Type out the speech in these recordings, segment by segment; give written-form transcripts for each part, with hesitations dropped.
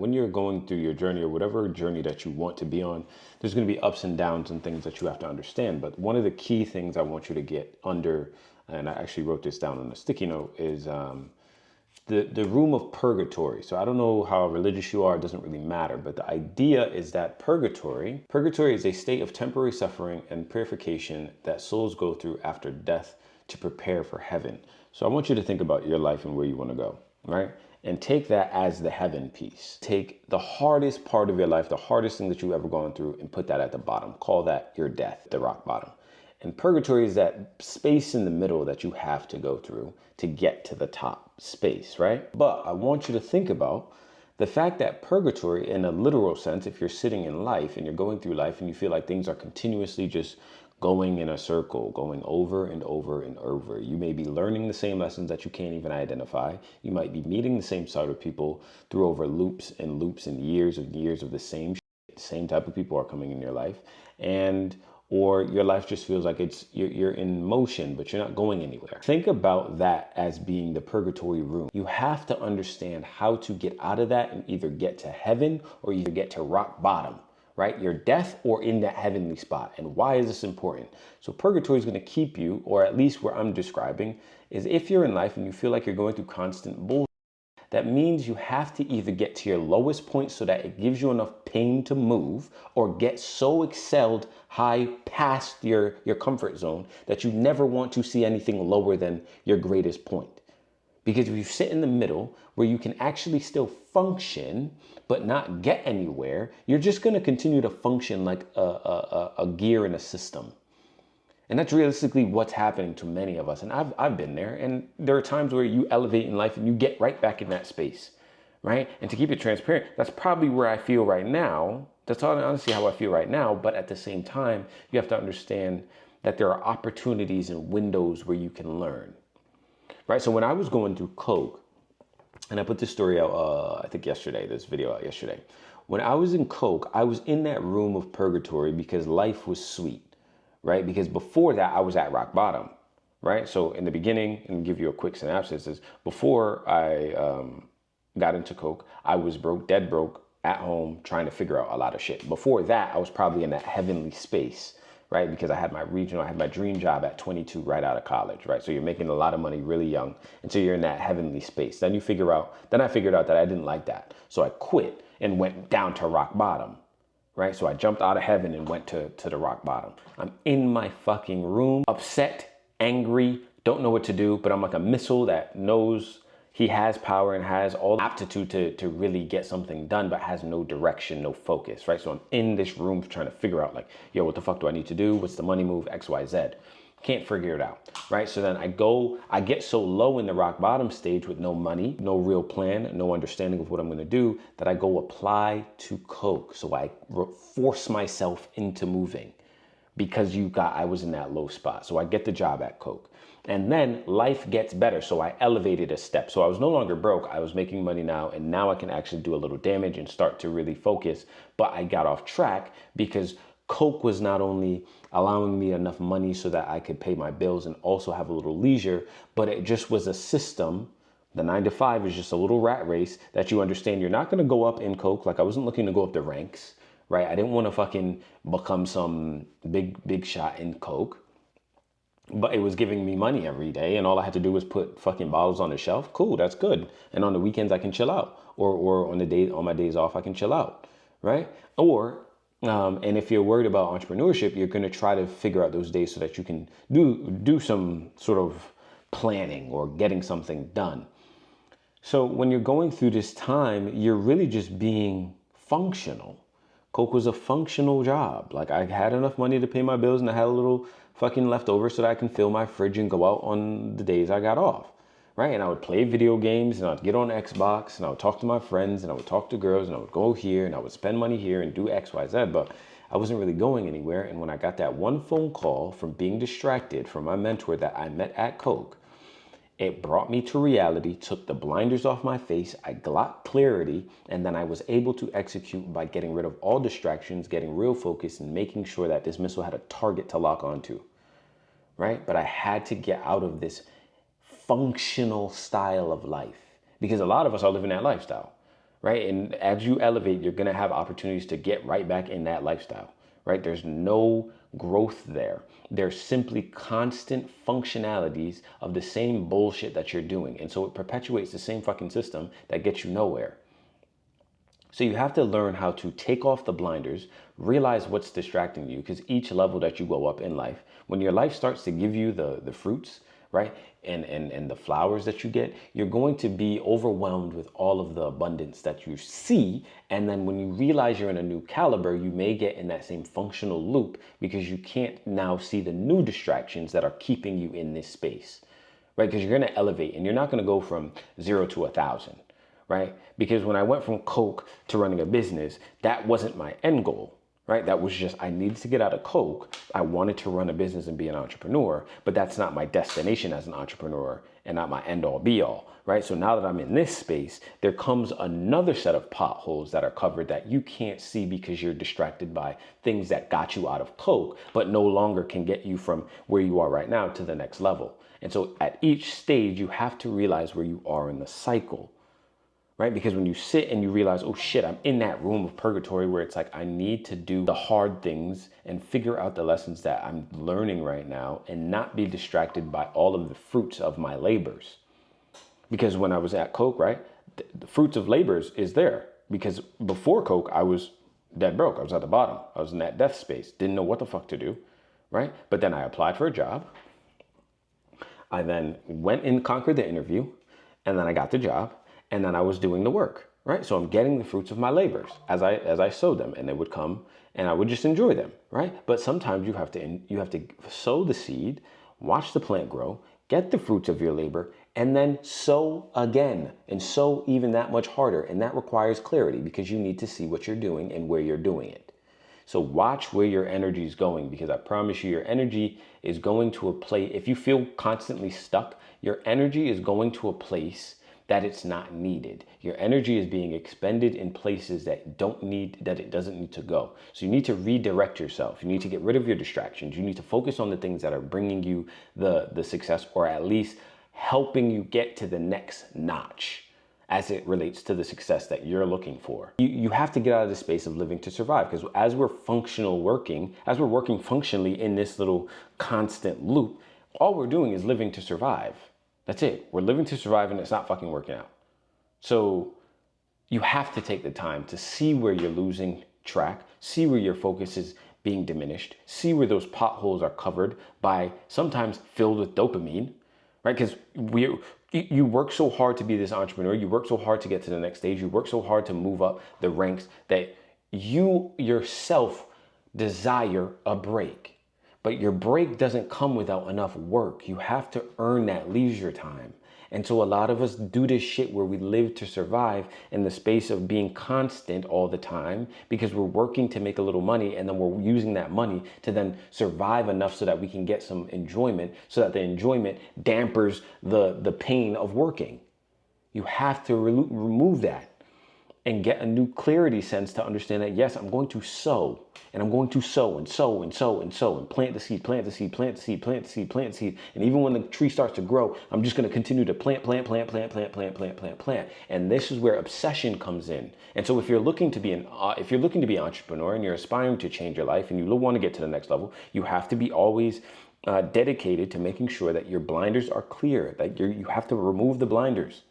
When you're going through your journey or whatever journey that you want to be on, there's going to be ups and downs and things that you have to understand. But one of the key things I want you to get under, and I actually wrote this down on a sticky note, is the room of purgatory. So I don't know how religious you are, it doesn't really matter, but the idea is that purgatory is a state of temporary suffering and purification that souls go through after death to prepare for heaven. So I want you to think about your life and where you want to go, right? And take that as the heaven piece. Take the hardest part of your life, the hardest thing that you've ever gone through, and put that at the bottom. Call that your death, the rock bottom. And purgatory is that space in the middle that you have to go through to get to the top space, right? But I want you to think about the fact that purgatory, in a literal sense, if you're sitting in life and you're going through life and you feel like things are continuously just going in a circle, going over and over and over. You may be learning the same lessons that you can't even identify. You might be meeting the same sort of people through over loops and years of the same shit. Same type of people are coming in your life. Or your life just feels like you're in motion, but you're not going anywhere. Think about that as being the purgatory room. You have to understand how to get out of that and either get to heaven or either get to rock bottom, right? Your death or in that heavenly spot. And why is this important? So purgatory is going to keep you, or at least where I'm describing, is if you're in life and you feel like you're going through constant bullshit, that means you have to either get to your lowest point so that it gives you enough pain to move, or get so excelled high past your comfort zone that you never want to see anything lower than your greatest point. Because if you sit in the middle where you can actually still function but not get anywhere, you're just going to continue to function like a gear in a system. And that's realistically what's happening to many of us. And I've been there. And there are times where you elevate in life and you get right back in that space, right? And to keep it transparent, that's probably where I feel right now. That's honestly how I feel right now. But at the same time, you have to understand that there are opportunities and windows where you can learn, right? So when I was going through coke, and I put this story out, I think yesterday, this video out yesterday. When I was in coke, I was in that room of purgatory because life was sweet. Right? Because before that, I was at rock bottom, right? So in the beginning, and give you a quick synopsis, is before I got into coke, I was broke, dead broke, at home, trying to figure out a lot of shit. Before that, I was probably in that heavenly space, right? Because I had my dream job at 22 right out of college, right? So you're making a lot of money really young. And so you're in that heavenly space. Then I figured out that I didn't like that. So I quit and went down to rock bottom. Right? So I jumped out of heaven and went to the rock bottom. I'm in my fucking room, upset, angry, don't know what to do, but I'm like a missile that knows he has power and has all the aptitude to really get something done, but has no direction, no focus, right? So I'm in this room trying to figure out like, yo, what the fuck do I need to do? What's the money move? X, Y, Z. Can't figure it out, right? So then I get so low in the rock bottom stage with no money, no real plan, no understanding of what I'm gonna do, that I go apply to coke. So I force myself into moving because I was in that low spot. So I get the job at coke. And then life gets better. So I elevated a step. So I was no longer broke. I was making money now. And now I can actually do a little damage and start to really focus. But I got off track because coke was not only allowing me enough money so that I could pay my bills and also have a little leisure, but it just was a system. The 9 to 5 is just a little rat race that you understand you're not going to go up in coke. Like I wasn't looking to go up the ranks, right? I didn't want to fucking become some big shot in coke, but it was giving me money every day. And all I had to do was put fucking bottles on the shelf. Cool. That's good. And on the weekends I can chill out, or on my days off, I can chill out. Right. And if you're worried about entrepreneurship, you're going to try to figure out those days so that you can do some sort of planning or getting something done. So when you're going through this time, you're really just being functional. Coke was a functional job. Like I had enough money to pay my bills and I had a little fucking leftover so that I can fill my fridge and go out on the days I got off. Right? And I would play video games and I'd get on Xbox and I would talk to my friends and I would talk to girls and I would go here and I would spend money here and do X, Y, Z, but I wasn't really going anywhere. And when I got that one phone call from being distracted from my mentor that I met at coke, it brought me to reality, took the blinders off my face, I got clarity, and then I was able to execute by getting rid of all distractions, getting real focus, and making sure that this missile had a target to lock onto, right? But I had to get out of this functional style of life because a lot of us are living that lifestyle, right? And as you elevate, you're going to have opportunities to get right back in that lifestyle, right? There's no growth there. There's simply constant functionalities of the same bullshit that you're doing. And so it perpetuates the same fucking system that gets you nowhere. So you have to learn how to take off the blinders, realize what's distracting you, because each level that you go up in life, when your life starts to give you the fruits, right, and the flowers that you get, you're going to be overwhelmed with all of the abundance that you see. And then when you realize you're in a new caliber, you may get in that same functional loop because you can't now see the new distractions that are keeping you in this space, right? Because you're going to elevate and you're not going to go from 0 to 1,000. Right? Because when I went from Coke to running a business, that wasn't my end goal, right? That was just, I needed to get out of Coke. I wanted to run a business and be an entrepreneur, but that's not my destination as an entrepreneur and not my end all be all, right? So now that I'm in this space, there comes another set of potholes that are covered that you can't see because you're distracted by things that got you out of Coke, but no longer can get you from where you are right now to the next level. And so at each stage, you have to realize where you are in the cycle. Right? Because when you sit and you realize, oh shit, I'm in that room of purgatory where it's like, I need to do the hard things and figure out the lessons that I'm learning right now and not be distracted by all of the fruits of my labors. Because when I was at Coke, right, the fruits of labors is there. Because before Coke, I was dead broke. I was at the bottom. I was in that death space. Didn't know what the fuck to do, right? But then I applied for a job. I then went and conquered the interview, and then I got the job. And then I was doing the work, right? So I'm getting the fruits of my labors as I sowed them, and they would come and I would just enjoy them, right? But sometimes you have to sow the seed, watch the plant grow, get the fruits of your labor, and then sow again and sow even that much harder. And that requires clarity because you need to see what you're doing and where you're doing it. So watch where your energy is going, because I promise you your energy is going to a place. If you feel constantly stuck, your energy is going to a place that it's not needed. Your energy is being expended in places that it doesn't need to go. So you need to redirect yourself. You need to get rid of your distractions. You need to focus on the things that are bringing you the success, or at least helping you get to the next notch as it relates to the success that you're looking for. You have to get out of the space of living to survive, because as we're working functionally in this little constant loop, all we're doing is living to survive. That's it. We're living to survive and it's not fucking working out. So you have to take the time to see where you're losing track, see where your focus is being diminished, see where those potholes are covered by, sometimes filled with dopamine, right? Because you work so hard to be this entrepreneur, you work so hard to get to the next stage, you work so hard to move up the ranks that you yourself desire a break. But your break doesn't come without enough work. You have to earn that leisure time. And so a lot of us do this shit where we live to survive in the space of being constant all the time, because we're working to make a little money, and then we're using that money to then survive enough so that we can get some enjoyment, so that the enjoyment dampers the pain of working. You have to remove that and get a new clarity sense to understand that, yes, I'm going to sow, and I'm going to sow and sow and sow and sow and plant the seed, plant the seed, plant the seed, plant the seed, plant the seed. And even when the tree starts to grow, I'm just going to continue to plant. And this is where obsession comes in. And so if you're looking to be an entrepreneur and you're aspiring to change your life and you want to get to the next level, you have to be always dedicated to making sure that your blinders are clear, that you have to remove the blinders.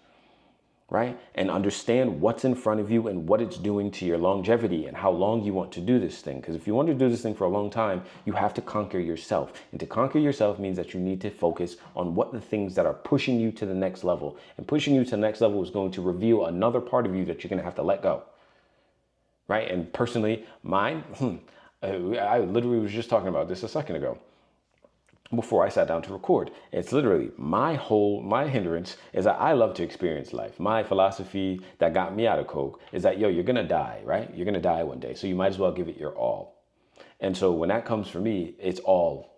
Right? And understand what's in front of you and what it's doing to your longevity and how long you want to do this thing. Because if you want to do this thing for a long time, you have to conquer yourself. And to conquer yourself means that you need to focus on what the things that are pushing you to the next level. And pushing you to the next level is going to reveal another part of you that you're going to have to let go. Right? And personally, mine, I literally was just talking about this a second ago, before I sat down to record. It's literally my hindrance is that I love to experience life. My philosophy that got me out of Coke is that, you're going to die, right? You're going to die one day. So you might as well give it your all. And so when that comes for me, it's all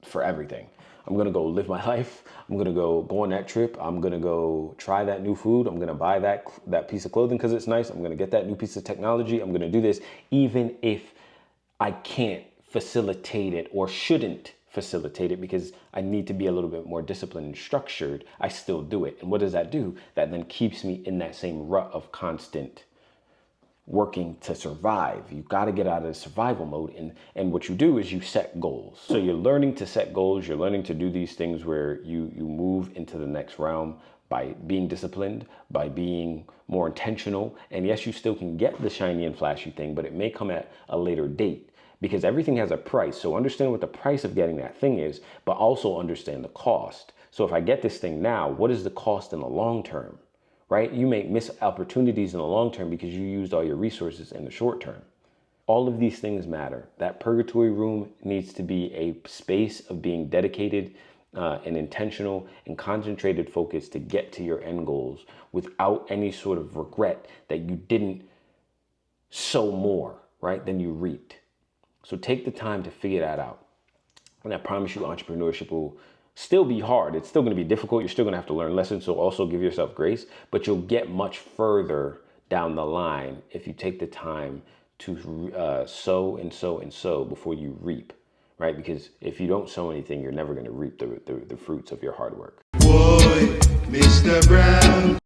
for everything. I'm going to go live my life. I'm going to go on that trip. I'm going to go try that new food. I'm going to buy that piece of clothing because it's nice. I'm going to get that new piece of technology. I'm going to do this even if I can't facilitate it or shouldn't facilitate it because I need to be a little bit more disciplined and structured, I still do it. And what does that do? That then keeps me in that same rut of constant working to survive. You got to get out of the survival mode. And what you do is you set goals. So you're learning to set goals. You're learning to do these things where you move into the next realm by being disciplined, by being more intentional. And yes, you still can get the shiny and flashy thing, but it may come at a later date because everything has a price. So understand what the price of getting that thing is, but also understand the cost. So if I get this thing now, what is the cost in the long term? Right? You may miss opportunities in the long term because you used all your resources in the short term. All of these things matter. That purgatory room needs to be a space of being dedicated and intentional and concentrated focus to get to your end goals without any sort of regret that you didn't sow more, right, than you reaped. So take the time to figure that out. And I promise you entrepreneurship will still be hard. It's still going to be difficult. You're still going to have to learn lessons. So also give yourself grace, but you'll get much further down the line if you take the time to sow and sow and sow before you reap, right? Because if you don't sow anything, you're never going to reap the fruits of your hard work. Boy, Mr. Brown.